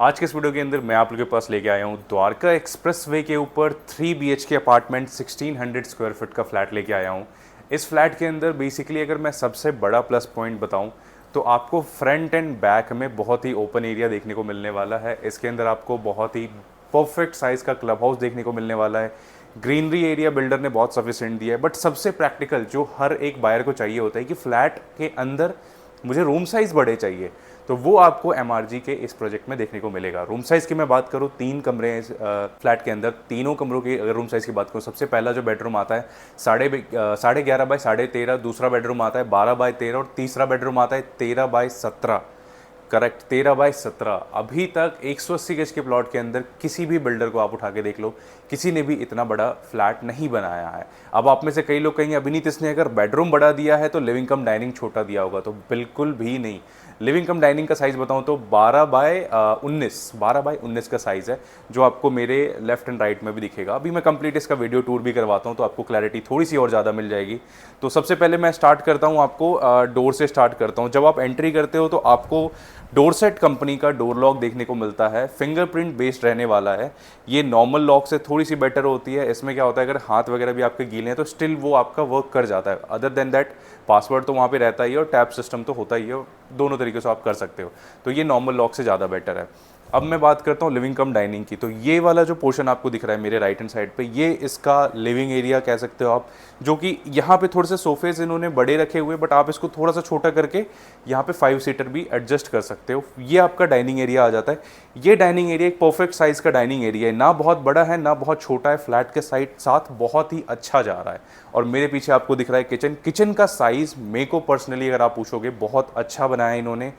आज के इस वीडियो के अंदर मैं आप लोगों के पास लेके आया हूँ द्वारका एक्सप्रेस वे के ऊपर 3 BHK अपार्टमेंट 1600 स्क्वायर फीट का फ्लैट लेके आया हूँ। इस फ्लैट के अंदर बेसिकली अगर मैं सबसे बड़ा प्लस पॉइंट बताऊँ तो आपको फ्रंट एंड बैक में बहुत ही ओपन एरिया देखने को मिलने वाला है। इसके अंदर आपको बहुत ही परफेक्ट साइज़ का क्लब हाउस देखने को मिलने वाला है। ग्रीनरी एरिया बिल्डर ने बहुत सफिशिएंट दिया है, बट सबसे प्रैक्टिकल जो हर एक बायर को चाहिए होता है कि फ्लैट के अंदर मुझे रूम साइज़ बड़े चाहिए, तो वो आपको MRG के इस प्रोजेक्ट में देखने को मिलेगा। रूम साइज़ की मैं बात करूँ, 3 कमरे हैं फ्लैट के अंदर। तीनों कमरों की अगर रूम साइज़ की बात करूँ, सबसे पहला जो बेडरूम आता है 11.5 बाय 13.5, दूसरा बेडरूम आता है 12 बाय 13 और तीसरा बेडरूम आता है 13 बाय 17। Correct, 13 bye 17। अभी तक 180 गज के प्लॉट के अंदर किसी भी बिल्डर को आप उठा के देख लो, किसी ने भी इतना बड़ा फ्लैट नहीं बनाया है। अब आप में से कई लोग कहेंगे अभिनीत इसने अगर बेडरूम बड़ा दिया है तो लिविंग कम डाइनिंग छोटा दिया होगा, तो बिल्कुल भी नहीं। लिविंग कम डाइनिंग का साइज़ बताऊं तो 12 बाय 19 का साइज़ है, जो आपको मेरे लेफ्ट एंड राइट में भी दिखेगा। अभी मैं कंप्लीट इसका वीडियो टूर भी करवाता हूं तो आपको क्लैरिटी थोड़ी सी और ज़्यादा मिल जाएगी। तो सबसे पहले मैं स्टार्ट करता हूं, आपको डोर से स्टार्ट करता हूं। जब आप एंट्री करते हो तो आपको डोरसेट कंपनी का डोर लॉक देखने को मिलता है, फिंगरप्रिंट बेस्ड रहने वाला है। ये नॉर्मल लॉक से थोड़ी सी बेटर होती है। इसमें क्या होता है, अगर हाथ वगैरह भी आपके गीले हैं तो स्टिल वो आपका वर्क कर जाता है। अदर देन दैट पासवर्ड तो वहाँ पे रहता ही है और टैप सिस्टम तो होता ही है, दोनों तरीके से आप कर सकते हो। तो ये नॉर्मल लॉक से ज़्यादा बेटर है। अब मैं बात करता हूँ लिविंग कम डाइनिंग की। तो ये वाला जो पोर्शन आपको दिख रहा है मेरे राइट हैंड साइड पे, ये इसका लिविंग एरिया कह सकते हो आप, जो कि यहाँ पे थोड़े से सोफेज इन्होंने बड़े रखे हुए, बट आप इसको थोड़ा सा छोटा करके यहाँ पे 5 सीटर भी एडजस्ट कर सकते हो। ये आपका डाइनिंग एरिया आ जाता है। ये डाइनिंग एरिया एक परफेक्ट साइज़ का डाइनिंग एरिया है, ना बहुत बड़ा है ना बहुत छोटा है। फ्लैट के साथ बहुत ही अच्छा जा रहा है। और मेरे पीछे आपको दिख रहा है किचन। किचन का साइज़ मेरे को पर्सनली अगर आप पूछोगे बहुत अच्छा बनाया है इन्होंने।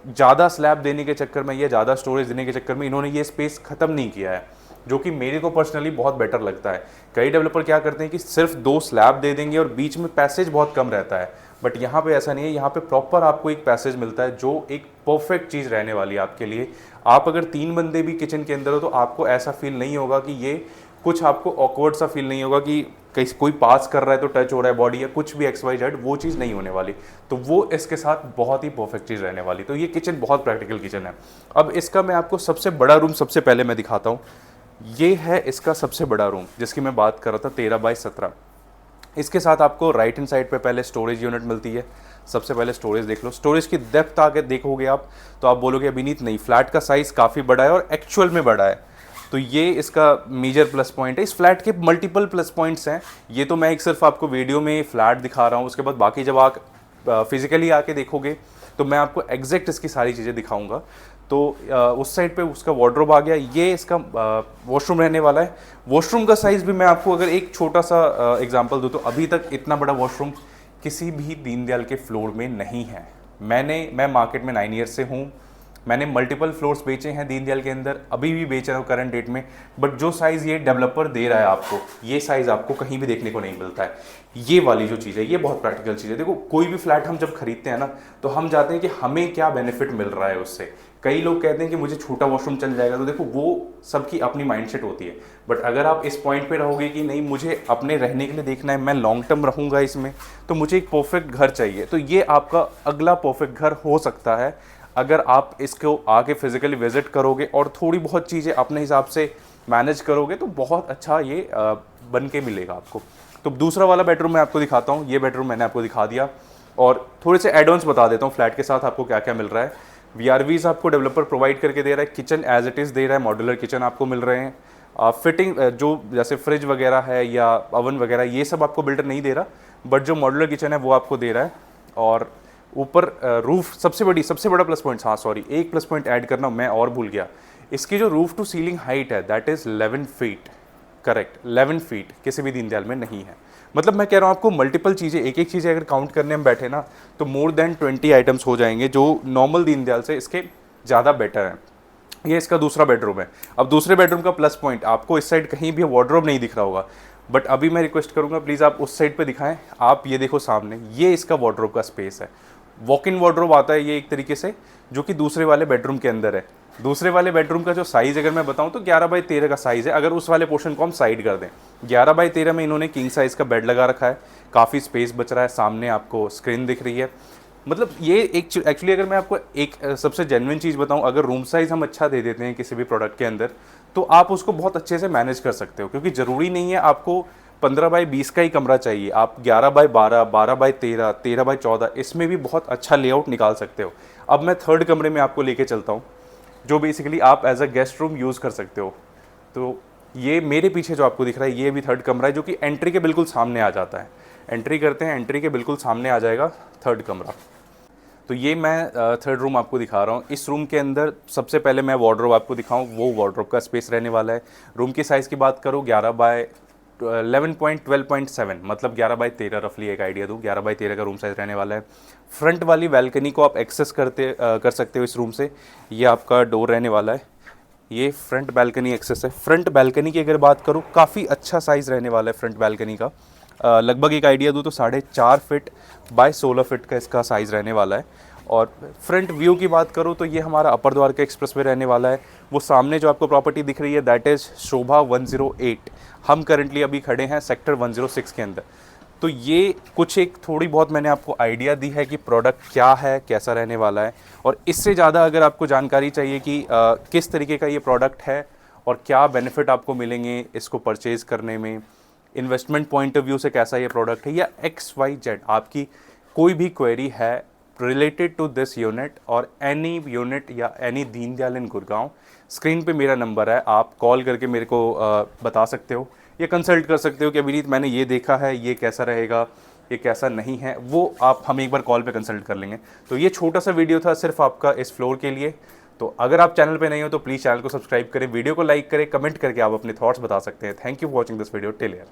ज़्यादा स्लैब देने के चक्कर में या ज़्यादा स्टोरेज देने के चक्कर में इन्होंने ये स्पेस ख़त्म नहीं किया है, जो कि मेरे को पर्सनली बहुत बेटर लगता है। कई डेवलपर क्या करते हैं कि सिर्फ 2 स्लैब दे देंगे और बीच में पैसेज बहुत कम रहता है, बट यहाँ पे ऐसा नहीं है। यहाँ पे प्रॉपर आपको एक पैसेज मिलता है, जो एक परफेक्ट चीज़ रहने वाली है आपके लिए। आप अगर 3 बंदे भी किचन के अंदर हो तो आपको ऐसा फील नहीं होगा कि ये कुछ, आपको ऑकवर्ड सा फील नहीं होगा कि कहीं कोई पास कर रहा है तो टच हो रहा है बॉडी या कुछ भी XYZ, वो चीज़ नहीं होने वाली। तो वो इसके साथ बहुत ही परफेक्ट चीज़ रहने वाली। तो ये किचन बहुत प्रैक्टिकल किचन है। अब इसका मैं आपको सबसे बड़ा रूम सबसे पहले मैं दिखाता हूँ। ये है इसका सबसे बड़ा रूम जिसकी मैं बात कर रहा था, 13 बाय 17। इसके साथ आपको राइट हैंड साइड पे पहले स्टोरेज यूनिट मिलती है। सबसे पहले स्टोरेज देख लो। स्टोरेज की डेप्थ आके देखोगे आप तो आप बोलोगे अभिनीत नहीं, फ्लैट का साइज़ काफ़ी बड़ा है और एक्चुअल में बड़ा है। तो ये इसका मेजर प्लस पॉइंट है। इस फ्लैट के मल्टीपल प्लस पॉइंट्स हैं। ये तो मैं एक सिर्फ आपको वीडियो में फ्लैट दिखा रहा हूँ, उसके बाद बाकी जब आप फिजिकली आके देखोगे तो मैं आपको एग्जैक्ट इसकी सारी चीज़ें दिखाऊंगा। तो उस साइड पे उसका वार्डरोब आ गया। ये इसका वॉशरूम रहने वाला है। वॉशरूम का साइज़ भी मैं आपको अगर एक छोटा सा एग्जांपल दूँ तो अभी तक इतना बड़ा वॉशरूम किसी भी दीनदयाल के फ्लोर में नहीं है। मैं मार्केट में 9 ईयर्स से हूँ। मैंने मल्टीपल फ्लोर्स बेचे हैं दीनदयाल के अंदर, अभी भी बेच रहा हूँ करंट डेट में। बट जो साइज़ ये डेवलपर दे रहा है आपको, ये साइज़ आपको कहीं भी देखने को नहीं मिलता है। ये वाली जो चीज़ है ये बहुत प्रैक्टिकल चीज़ है। देखो, कोई भी फ्लैट हम जब खरीदते हैं ना, तो हम चाहते हैं कि हमें क्या बेनिफिट मिल रहा है उससे। कई लोग कहते हैं कि मुझे छोटा वॉशरूम चल जाएगा, तो देखो वो सबकी अपनी माइंडसेट होती है। बट अगर आप इस पॉइंट पे रहोगे कि नहीं, मुझे अपने रहने के लिए देखना है, मैं लॉन्ग टर्म रहूँगा इसमें, तो मुझे एक परफेक्ट घर चाहिए, तो ये आपका अगला परफेक्ट घर हो सकता है अगर आप इसको आके फिजिकली विजिट करोगे और थोड़ी बहुत चीज़ें अपने हिसाब से मैनेज करोगे तो बहुत अच्छा ये बन के मिलेगा आपको। तो दूसरा वाला बेडरूम मैं आपको दिखाता हूँ। ये बेडरूम मैंने आपको दिखा दिया और थोड़े से एड ऑन्स बता देता हूँ फ्लैट के साथ आपको क्या क्या मिल रहा है। VRVs आपको डेवलपर प्रोवाइड करके दे रहा है। किचन एज इट इज़ दे रहा है, मॉड्यूलर किचन आपको मिल रहे हैं। फिटिंग जो जैसे फ्रिज वगैरह है या ओवन वगैरह, ये सब आपको बिल्डर नहीं दे रहा, बट जो मॉड्यूलर किचन है वो आपको दे रहा है। और ऊपर रूफ सबसे बड़ा प्लस पॉइंट, हाँ सॉरी, एक प्लस पॉइंट ऐड करना मैं और भूल गया। इसकी जो रूफ टू सीलिंग हाइट है that is 11 feet. Correct, 11 feet किसी भी दीनदयाल में नहीं है। मतलब मैं कह रहा हूँ आपको मल्टीपल चीज़ें, एक एक चीज़ें अगर काउंट करने में बैठे ना तो मोर देन 20 आइटम्स हो जाएंगे, जो नॉर्मल दीनदयाल से इसके ज़्यादा बेटर है। ये इसका दूसरा बेडरूम है। अब दूसरे बेडरूम का प्लस पॉइंट, आपको इस साइड कहीं भी वार्डरोब नहीं दिख रहा होगा, बट अभी मैं रिक्वेस्ट करूँगा प्लीज़ आप उस साइड पे दिखाएं। आप ये देखो सामने, ये इसका वार्डरोब का स्पेस है। वॉक इन वार्डरोब आता है ये एक तरीके से, जो कि दूसरे वाले बेडरूम के अंदर है। दूसरे वाले बेडरूम का जो साइज़ अगर मैं बताऊं तो 11 बाई 13 का साइज़ है। अगर उस वाले पोर्शन को हम साइड कर दें, 11 बाई 13 में इन्होंने किंग साइज़ का बेड लगा रखा है, काफ़ी स्पेस बच रहा है। सामने आपको स्क्रीन दिख रही है। मतलब ये एक एक्चुअली अगर मैं आपको एक सबसे जेन्युइन चीज़ बताऊं, अगर रूम साइज़ हम अच्छा दे देते हैं किसी भी प्रोडक्ट के अंदर, तो आप उसको बहुत अच्छे से मैनेज कर सकते हो, क्योंकि ज़रूरी नहीं है आपको 15 बाई 20 का ही कमरा चाहिए, आप 11 बाई 12, 12 बाई 13, 13 बाई 14 इसमें भी बहुत अच्छा लेआउट निकाल सकते हो। अब मैं थर्ड कमरे में आपको लेके चलता हूँ, जो बेसिकली आप as a guest room use कर सकते हो। तो ये मेरे पीछे जो आपको दिख रहा है, ये भी थर्ड कमरा है, जो कि एंट्री के बिल्कुल सामने आ जाता है। एंट्री करते हैं, एंट्री के बिल्कुल सामने आ जाएगा थर्ड कमरा। तो ये मैं थर्ड रूम आपको दिखा रहा हूँ। इस रूम के अंदर सबसे पहले मैं वार्डरोब आपको दिखाऊँ, वो वार्डरोब का स्पेस रहने वाला है। रूम की साइज़ की बात करूँ, 11/11.12.7, मतलब 11/13 रफली एक आइडिया दूँ, 11/13 का रूम साइज़ रहने वाला है। फ्रंट वाली बैल्कनी को आप एक्सेस कर सकते हो इस रूम से। ये आपका डोर रहने वाला है, ये फ्रंट बैल्कनी एक्सेस है। फ्रंट बैल्कनी की अगर बात करूँ, काफ़ी अच्छा साइज़ रहने वाला है फ्रंट बैल्कनी का। लगभग एक आइडिया दूँ तो 4.5 फीट बाय 16 फीट का इसका साइज़ रहने वाला है। और फ्रंट व्यू की बात करूँ तो ये हमारा अपर द्वारका एक्सप्रेस वे रहने वाला है। वो सामने जो आपको प्रॉपर्टी दिख रही है, दैट इज़ शोभा 108। हम करंटली अभी खड़े हैं सेक्टर 106 के अंदर। तो ये कुछ एक थोड़ी बहुत मैंने आपको आइडिया दी है कि प्रोडक्ट क्या है, कैसा रहने वाला है। और इससे ज़्यादा अगर आपको जानकारी चाहिए कि किस तरीके का ये प्रोडक्ट है और क्या बेनिफिट आपको मिलेंगे इसको परचेज़ करने में, इन्वेस्टमेंट पॉइंट ऑफ व्यू से कैसा ये प्रोडक्ट है, या XYZ आपकी कोई भी क्वेरी है रिलेटेड टू दिस यूनिट और एनी यूनिट या एनी दीनदयाल इन गुड़गांव, स्क्रीन पे मेरा नंबर है, आप कॉल करके मेरे को बता सकते हो या कंसल्ट कर सकते हो कि अभिनीत मैंने ये देखा है, ये कैसा रहेगा, ये कैसा नहीं है, वो आप हम एक बार कॉल पे कंसल्ट कर लेंगे। तो ये छोटा सा वीडियो था सिर्फ आपका इस फ्लोर के लिए। तो अगर आप चैनल पे नहीं हो तो प्लीज़ चैनल को सब्सक्राइब करें, वीडियो को लाइक करें, कमेंट करके आप अपने थॉट्स बता सकते हैं। Thank you for watching this video, till here.